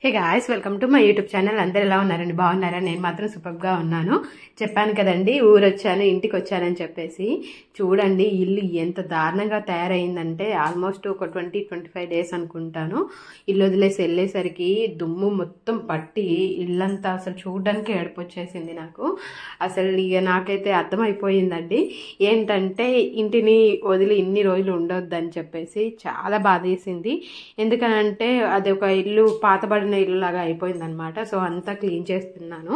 Hey guys, welcome to my YouTube channel. అందరు ఎలా ఉన్నారండి? బాగున్నారా? నేను మాత్రం సూపర్గా ఉన్నాను. చెప్పాను కదండి, ఊరొచ్చాను, ఇంటికి వచ్చానని చెప్పేసి. చూడండి ఇల్లు ఎంత దారుణంగా తయారైందంటే ఆల్మోస్ట్ ఒక 20-25 డేస్ అనుకుంటాను ఇల్లు వదిలేసి వెళ్ళేసరికి దుమ్ము మొత్తం పట్టి ఇల్లంతా అసలు చూడడానికి ఏడుపు వచ్చేసింది నాకు. అసలు ఇక నాకైతే అర్థమైపోయిందండి ఏంటంటే ఇంటిని వదిలి ఇన్ని రోజులు ఉండొద్దని చెప్పేసి. చాలా బాధేసింది. ఎందుకనంటే అది ఒక ఇల్లు పాతబడిన ఇల్లు లాగా అయిపోయింది అనమాట. సో అంతా క్లీన్ చేస్తున్నాను.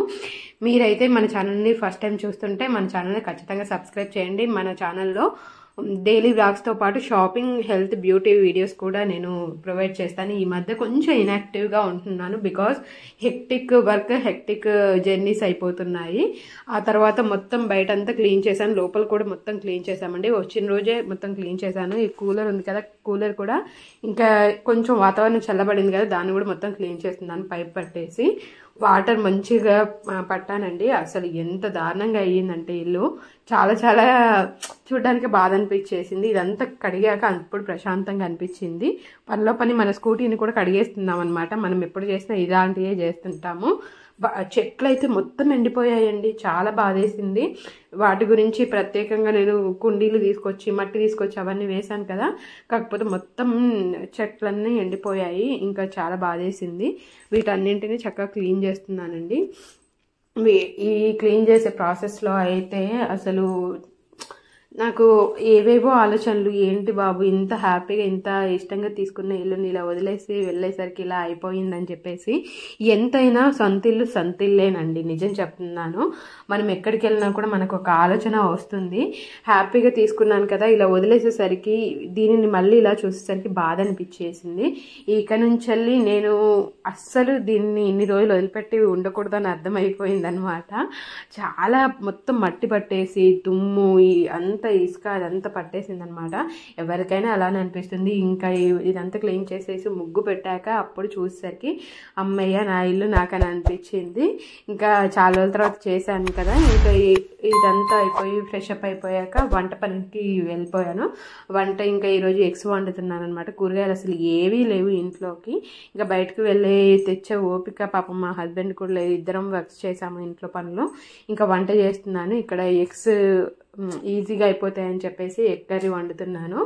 మీరైతే మన ఛానల్ని ఫస్ట్ టైం చూస్తుంటే మన ఛానల్ని ఖచ్చితంగా సబ్స్క్రైబ్ చేయండి. మన ఛానల్లో డైలీ వ్లాగ్స్తో పాటు షాపింగ్, హెల్త్, బ్యూటీ వీడియోస్ కూడా నేను ప్రొవైడ్ చేస్తాను. ఈ మధ్య కొంచెం ఇన్యాక్టివ్గా ఉంటున్నాను because hectic work, hectic journeys అయిపోతున్నాయి. ఆ తర్వాత మొత్తం బయటంతా క్లీన్ చేశాను, లోపల కూడా మొత్తం క్లీన్ చేశామండి. వచ్చిన రోజే మొత్తం క్లీన్ చేశాను. ఈ కూలర్ ఉంది కదా, కూలర్ కూడా ఇంకా కొంచెం వాతావరణం చల్లబడింది కదా, దాన్ని కూడా మొత్తం క్లీన్ చేస్తున్నాను. పైప్ పట్టేసి వాటర్ మంచిగా పట్టానండి. అసలు ఎంత దారుణంగా అయ్యిందంటే ఇల్లు చాలా చాలా చూడడానికి బాధ అనిపించేసింది. ఇదంతా కడిగాక అప్పుడు ప్రశాంతంగా అనిపించింది. పనిలో పని మన స్కూటీని కూడా కడిగేస్తున్నాం అనమాట. మనం ఎప్పుడు చేసినా ఇలాంటివే చేస్తుంటాము. చెట్లు అయితే మొత్తం ఎండిపోయాయండి. చాలా బాధేసింది. వాటి గురించి ప్రత్యేకంగా నేను కుండీలు తీసుకొచ్చి, మట్టి తీసుకొచ్చి అవన్నీ వేశాను కదా, కాకపోతే మొత్తం చెట్లన్నీ ఎండిపోయాయి. ఇంకా చాలా బాధేసింది. వీటన్నింటినీ చక్కగా క్లీన్ చేస్తున్నానండి. ఈ క్లీన్ చేసే ప్రాసెస్లో అయితే అసలు నాకు ఏవేవో ఆలోచనలు, ఏంటి బాబు ఇంత హ్యాపీగా ఇంత ఇష్టంగా తీసుకున్న ఇల్లుని ఇలా వదిలేసి వెళ్ళేసరికి ఇలా అయిపోయిందని చెప్పేసి. ఎంతైనా సొంత ఇల్లు సొంత ఇల్లేనండి, నిజం చెప్తున్నాను. మనం ఎక్కడికి వెళ్ళినా కూడా మనకు ఒక ఆలోచన వస్తుంది. హ్యాపీగా తీసుకున్నాను కదా, ఇలా వదిలేసేసరికి దీనిని మళ్ళీ ఇలా చూసేసరికి బాధ అనిపించేసింది. ఇక నుంచి వెళ్ళి నేను అస్సలు దీన్ని ఇన్ని రోజులు వదిలిపెట్టి ఉండకూడదని అర్థమైపోయింది అనమాట. చాలా మొత్తం మట్టి పట్టేసి దుమ్ము అంత ఇసుక అదంతా పట్టేసింది అనమాట. ఎవరికైనా అలానే అనిపిస్తుంది. ఇంకా ఇదంతా క్లీన్ చేసేసి ముగ్గు పెట్టాక అప్పుడు చూసేసరికి అమ్మయ్య నా ఇల్లు నాకని అనిపించింది. ఇంకా చాలా రోజుల తర్వాత చేశాను కదా, ఇంకా ఇదంతా అయిపోయి ఫ్రెష్ అప్ అయిపోయాక వంట పనికి వెళ్ళిపోయాను. వంట ఇంకా ఈరోజు ఎగ్స్ వండుతున్నాను అనమాట. కూరగాయలు అసలు ఏవీ లేవు ఇంట్లోకి. ఇంకా బయటకు వెళ్ళి తెచ్చే ఓపిక పాపం మా హస్బెండ్ కూడా లేదు. ఇద్దరం వర్క్స్ చేసాము ఇంట్లో పనులు. ఇంకా వంట చేస్తున్నాను. ఇక్కడ ఎగ్స్ ఈజీగా అయిపోతాయని చెప్పేసి ఎగ్ కర్రీ వండుతున్నాను.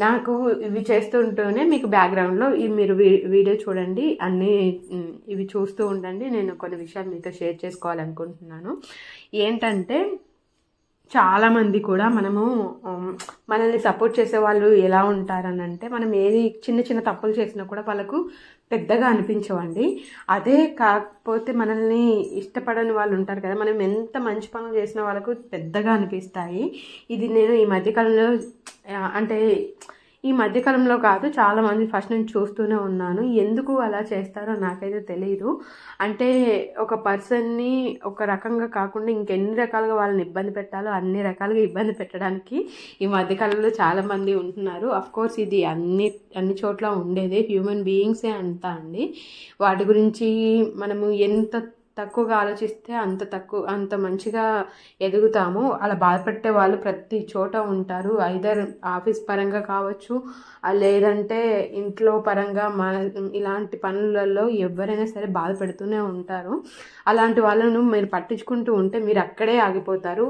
నాకు ఇవి చేస్తుంటూనే మీకు బ్యాక్గ్రౌండ్లో మీరు వీడియో చూడండి, అన్నీ ఇవి చూస్తూ ఉండండి. నేను కొన్ని విషయాలు మీతో షేర్ చేసుకోవాలనుకుంటున్నాను. ఏంటంటే చాలామంది కూడా మనల్ని సపోర్ట్ చేసే వాళ్ళు ఎలా ఉంటారని అంటే, మనం ఏది చిన్న చిన్న తప్పులు చేసినా కూడా వాళ్ళకు పెద్దగా అనిపించవండి. అదే కాకపోతే మనల్ని ఇష్టపడని వాళ్ళు ఉంటారు కదా, మనం ఎంత మంచి పనులు చేసిన వాళ్ళకు పెద్దగా అనిపిస్తాయి. ఇది నేను ఈ మధ్యకాలంలో, అంటే ఈ మధ్యకాలంలో కాదు, చాలామంది ఫస్ట్ నుంచి చూస్తూనే ఉన్నాను. ఎందుకు అలా చేస్తారో నాకైతే తెలియదు. అంటే ఒక పర్సన్ని ఒక రకంగా కాకుండా ఇంకెన్ని రకాలుగా వాళ్ళని ఇబ్బంది పెట్టాలో అన్ని రకాలుగా ఇబ్బంది పెట్టడానికి ఈ మధ్యకాలంలో చాలామంది ఉంటున్నారు. అఫ్కోర్స్ ఇది అన్ని చోట్ల ఉండేదే, హ్యూమన్ బీయింగ్సే అంతా అండి. వాటి గురించి మనము ఎంత తక్కువగా ఆలోచిస్తే అంత మంచిగా ఎదుగుతాము. అలా బాధపెట్టే వాళ్ళు ప్రతి చోట ఉంటారు. ఐదర్ ఆఫీస్ పరంగా కావచ్చు, లేదంటే ఇంట్లో పరంగా ఇలాంటి పనులలో ఎవరైనా సరే బాధపెడుతూనే ఉంటారు. అలాంటి వాళ్ళను మీరు పట్టించుకుంటూ ఉంటే మీరు అక్కడే ఆగిపోతారు.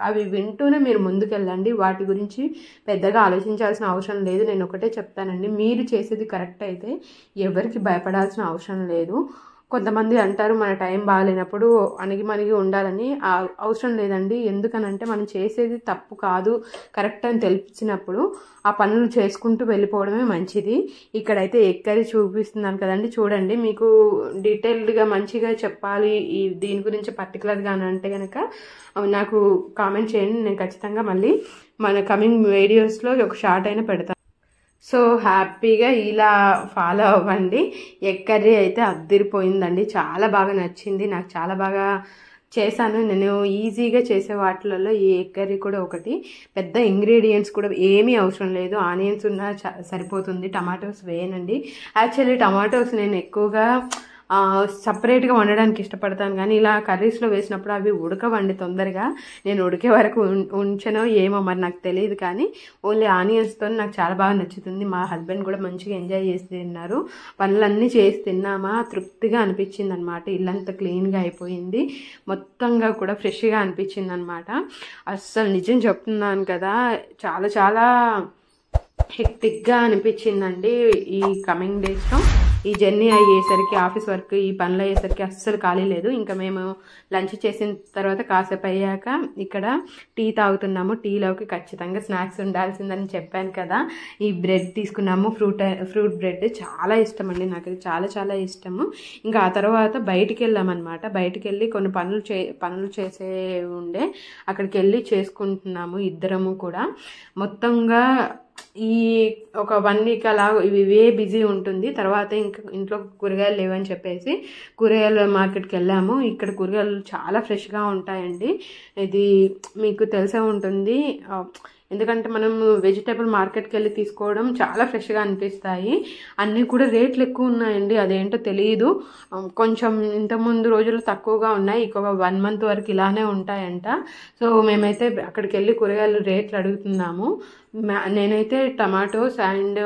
అవి వింటూనే మీరు ముందుకెళ్ళండి. వాటి గురించి పెద్దగా ఆలోచించాల్సిన అవసరం లేదు. నేను ఒకటే చెప్తానండి, మీరు చేసేది కరెక్ట్ అయితే ఎవరికి భయపడాల్సిన అవసరం లేదు. కొంతమంది అంటారు మన టైం బాగాలేనప్పుడు అణిగి ఉండాలని. అవసరం లేదండి. ఎందుకనంటే మనం చేసేది తప్పు కాదు, కరెక్ట్ అని తెలిసినప్పుడు ఆ పనులు చేసుకుంటూ వెళ్ళిపోవడమే మంచిది. ఇక్కడైతే ఎగ్ కర్రీ చూపిస్తున్నాను కదండి, చూడండి. మీకు డీటెయిల్డ్గా మంచిగా చెప్పాలి దీని గురించి పర్టికులర్గా అని అంటే కనుక నాకు కామెంట్ చేయండి. నేను ఖచ్చితంగా మళ్ళీ మన కమింగ్ వీడియోస్లో ఒక షార్ట్ అయినా పెడతాను. సో హ్యాపీగా ఇలా ఫాలో అవ్వండి. ఎగ్ కర్రీ అయితే అద్దిరిపోయిందండి. చాలా బాగా నచ్చింది నాకు. చాలా బాగా చేశాను నేను. ఈజీగా చేసే వాటిలలో ఈ ఎగ్ కర్రీ కూడా ఒకటి. పెద్ద ఇంగ్రీడియంట్స్ కూడా ఏమీ అవసరం లేదు. ఆనియన్స్ ఉన్నా సరిపోతుంది. టమాటోస్ వేయనండి. యాక్చువల్లీ టమాటోస్ నేను ఎక్కువగా సపరేట్గా వండడానికి ఇష్టపడతాను, కానీ ఇలా కర్రీస్లో వేసినప్పుడు అవి ఉడకవండి తొందరగా. నేను ఉడికే వరకు ఉంచనో ఏమో మరి నాకు తెలియదు, కానీ ఓన్లీ ఆనియన్స్తో నాకు చాలా బాగా నచ్చుతుంది. మా హస్బెండ్ కూడా మంచిగా ఎంజాయ్ చేసి తిన్నారు. పనులన్నీ చేసి తిన్నామా తృప్తిగా అనిపించింది అనమాట. ఇల్లంతా క్లీన్గా అయిపోయింది, మొత్తంగా కూడా ఫ్రెష్గా అనిపించింది అనమాట. అస్సలు నిజం చెప్తున్నాను కదా, చాలా చాలా హెక్టిక్గా అనిపించిందండి ఈ కమింగ్ డేస్లో. ఈ జర్నీ అయ్యేసరికి, ఆఫీస్ వర్క్, ఈ పనులు అయ్యేసరికి అస్సలు ఖాళీ లేదు. ఇంకా మేము లంచ్ చేసిన తర్వాత కాసేపు అయ్యాక ఇక్కడ టీ తాగుతున్నాము. టీలోకి ఖచ్చితంగా స్నాక్స్ ఉండాల్సిందని చెప్పాను కదా. ఈ బ్రెడ్ తీసుకున్నాము, ఫ్రూట్ బ్రెడ్ చాలా ఇష్టం అండి నాకు, అది చాలా చాలా ఇష్టము. ఇంకా ఆ తర్వాత బయటికి వెళ్ళామన్నమాట. బయటికి వెళ్ళి కొన్ని పనులు చేసే ఉండే, అక్కడికి వెళ్ళి చేసుకుంటున్నాము ఇద్దరము కూడా. మొత్తంగా ఈ ఒక 1 వీక్ అలా ఇవే బిజీ ఉంటుంది. తర్వాత ఇంకా ఇంట్లో కూరగాయలు లేవని చెప్పేసి కూరగాయల మార్కెట్కి వెళ్ళాము. ఇక్కడ కూరగాయలు చాలా ఫ్రెష్గా ఉంటాయండి. ఇది మీకు తెలిసే ఉంటుంది, ఎందుకంటే మనం వెజిటేబుల్ మార్కెట్కి వెళ్ళి తీసుకోవడం చాలా ఫ్రెష్గా అనిపిస్తాయి. అన్నీ కూడా రేట్లు ఎక్కువ ఉన్నాయండి, అదేంటో తెలియదు. కొంచెం ఇంతకుముందు రోజులు తక్కువగా ఉన్నాయి, ఇంకొక 1 మంత్ వరకు ఇలానే ఉంటాయంట. సో మేమైతే అక్కడికి వెళ్ళి కూరగాయలు రేట్లు అడుగుతున్నాము. నేనైతే టమాటోస్ అండ్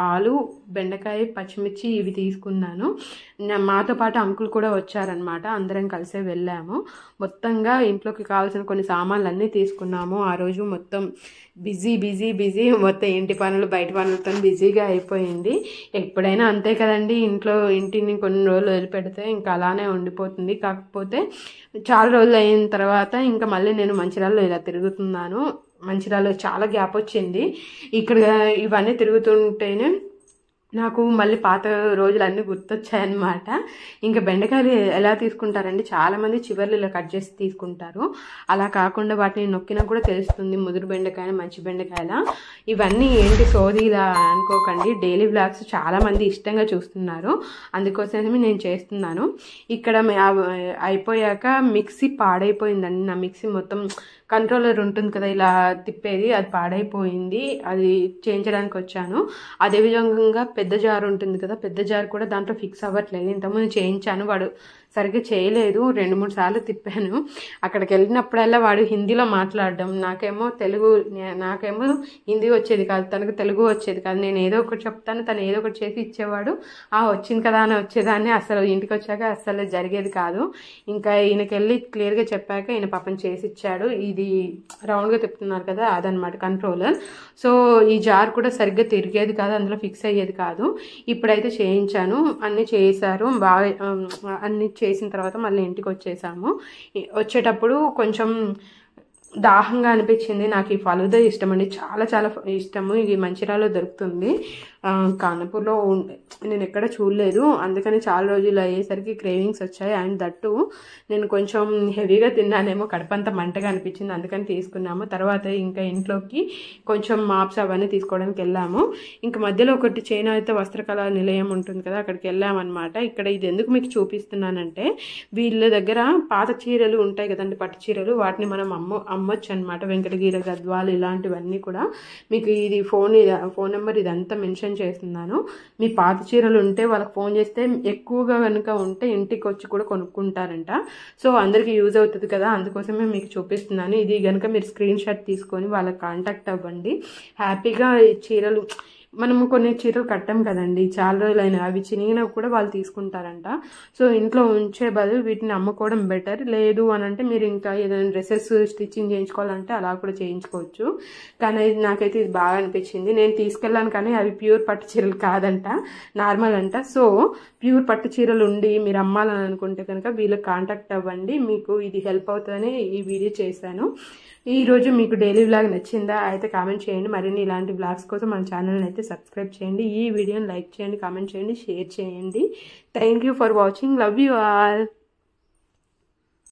ఆలు, బెండకాయ, పచ్చిమిర్చి ఇవి తీసుకున్నాను. మాతో పాటు అంకుల్ కూడా వచ్చారనమాట. అందరం కలిసే వెళ్ళాము. మొత్తంగా ఇంట్లోకి కావాల్సిన కొన్ని సామాన్లు అన్నీ తీసుకున్నాము. ఆ రోజు మొత్తం బిజీ బిజీ బిజీ, మొత్తం ఇంటి పనులు బయట పనులతో బిజీగా అయిపోయింది. ఎప్పుడైనా అంతే కదండి, ఇంటిని కొన్ని రోజులు వదిలిపెడితే ఇంకా అలానే ఉండిపోతుంది. కాకపోతే చాలా రోజులు అయిన తర్వాత ఇంకా మళ్ళీ నేను మంచిర్యాలలో ఇలా తిరుగుతున్నాను. మంచిర్యాలలో చాలా గ్యాప్ వచ్చింది. ఇక్కడ ఇవన్నీ తిరుగుతుంటేనే నాకు మళ్ళీ పాత రోజులన్నీ గుర్తొచ్చాయన్నమాట. ఇంకా బెండకాయలు ఎలా తీసుకుంటారండి, చాలామంది చివర్లు ఇలా కట్ చేసి తీసుకుంటారు. అలా కాకుండా వాటిని నొక్కినా కూడా తెలుస్తుంది ముదురు బెండకాయ మంచి బెండకాయల. ఇవన్నీ ఏంటి సోదీలా అనుకోకండి, డైలీ వ్లాగ్స్ చాలామంది ఇష్టంగా చూస్తున్నారు, అందుకోసమే నేను చేస్తున్నాను. ఇక్కడ అయిపోయాక మిక్సీ పాడైపోయిందండి. నా మిక్సీ మొత్తం కంట్రోలర్ ఉంటుంది కదా ఇలా తిప్పేది, అది పాడైపోయింది. అది చేయించడానికి వచ్చాను. అదేవిధంగా పెద్ద జార్ ఉంటుంది కదా, పెద్ద జార్ కూడా దాంట్లో ఫిక్స్ అవ్వట్లేదు. ఇంతకుముందు చేయించాను, వాడు సరిగ్గా చేయలేదు. 2-3 సార్లు తిప్పాను. అక్కడికి వెళ్ళినప్పుడల్లా వాడు హిందీలో మాట్లాడడం, నాకేమో హిందీ వచ్చేది కాదు, తనకు తెలుగు వచ్చేది కాదు. నేను ఏదో ఒకటి చెప్తాను, తను ఏదో ఒకటి చేసి ఇచ్చేవాడు. వచ్చింది కదా అని వచ్చేదాన్ని. అసలు ఇంటికి వచ్చాక అస్సలు జరిగేది కాదు. ఇంకా ఈయనకి వెళ్ళి క్లియర్గా చెప్పాక ఈయన పాపం చేసి ఇచ్చాడు. ఇది రౌండ్గా తిప్పుతున్నారు కదా, అదనమాట కంట్రోలర్. సో ఈ జార్ కూడా సరిగ్గా తిరిగేది కాదు, అందులో ఫిక్స్ అయ్యేది కాదు. ఇప్పుడైతే చేయించాను, అన్నీ చేశారు. బాగా అన్నీ చేసిన తర్వాత మళ్ళీ ఇంటికి వచ్చేటప్పుడు కొంచెం దాహంగా అనిపించింది. నాకు ఈ ఫలుదా ఇష్టం అండి, చాలా చాలా ఇష్టము. ఇది మంచిర్యాలలో దొరుకుతుంది, కానపూర్లో నేను ఎక్కడ చూడలేదు. అందుకని చాలా రోజులు అయ్యేసరికి క్రేవింగ్స్ వచ్చాయి. అండ్ దట్టు నేను కొంచెం హెవీగా తిన్నానేమో, కడుపంతా మంటగా అనిపించింది, అందుకని తీసుకున్నాము. తర్వాత ఇంకా ఇంట్లోకి కొంచెం మాప్స్ అవన్నీ తీసుకోవడానికి వెళ్ళాము. ఇంకా మధ్యలో ఒకటి చేనేత వస్త్రకళా నిలయం ఉంటుంది కదా, అక్కడికి వెళ్ళామన్నమాట. ఇక్కడ ఇది ఎందుకు మీకు చూపిస్తున్నానంటే, వీళ్ళ దగ్గర పాత చీరలు ఉంటాయి కదండి, పట్టు చీరలు, వాటిని మనం అమ్మొచ్చు అనమాట. వెంకటగిరి, గద్వాలు ఇలాంటివన్నీ కూడా. మీకు ఇది ఫోన్ నెంబర్ ఇదంతా మెన్షన్ చేస్తున్నాను. మీ పాత చీరలు ఉంటే వాళ్ళకి ఫోన్ చేస్తే ఎక్కువగా కనుక ఉంటే ఇంటికి వచ్చి కూడా కొనుక్కుంటారంట. సో అందరికీ యూజ్ అవుతుంది కదా, అందుకోసమే మీకు చూపిస్తున్నాను. ఇది కనుక మీరు స్క్రీన్ షాట్ తీసుకొని వాళ్ళకి కాంటాక్ట్ అవ్వండి. హ్యాపీగా ఈ చీరలు మనము కొన్ని చీరలు కట్టాం కదండి, చాలా రోజులైనా అవి చినిగినా కూడా వాళ్ళు తీసుకుంటారంట. సో ఇంట్లో ఉంచే బదులు వీటిని అమ్ముకోవడం బెటర్. లేదు అని అంటే మీరు ఇంకా ఏదైనా డ్రెస్సెస్ స్టిచ్చింగ్ చేయించుకోవాలంటే అలా కూడా చేయించుకోవచ్చు. కానీ నాకైతే ఇది బాగా అనిపించింది. నేను తీసుకెళ్ళాను, కానీ అవి ప్యూర్ పట్టు చీరలు కాదంట, నార్మల్ అంట. సో ప్యూర్ పట్టు చీరలు ఉండి మీరు అమ్మాలని అనుకుంటే కనుక వీళ్ళకి కాంటాక్ట్ అవ్వండి. మీకు ఇది హెల్ప్ అవుతుందని ఈ వీడియో చేశాను. ఈరోజు మీకు డైలీ వ్లాగ్ నచ్చిందా అయితే కామెంట్ చేయండి. మరిన్ని ఇలాంటి వ్లాగ్స్ కోసం మన ఛానల్ని అయితే సబ్స్క్రైబ్ చేయండి. ఈ వీడియోని లైక్ చేయండి, కామెంట్ చేయండి, షేర్ చేయండి. Thank you for watching. Love you all.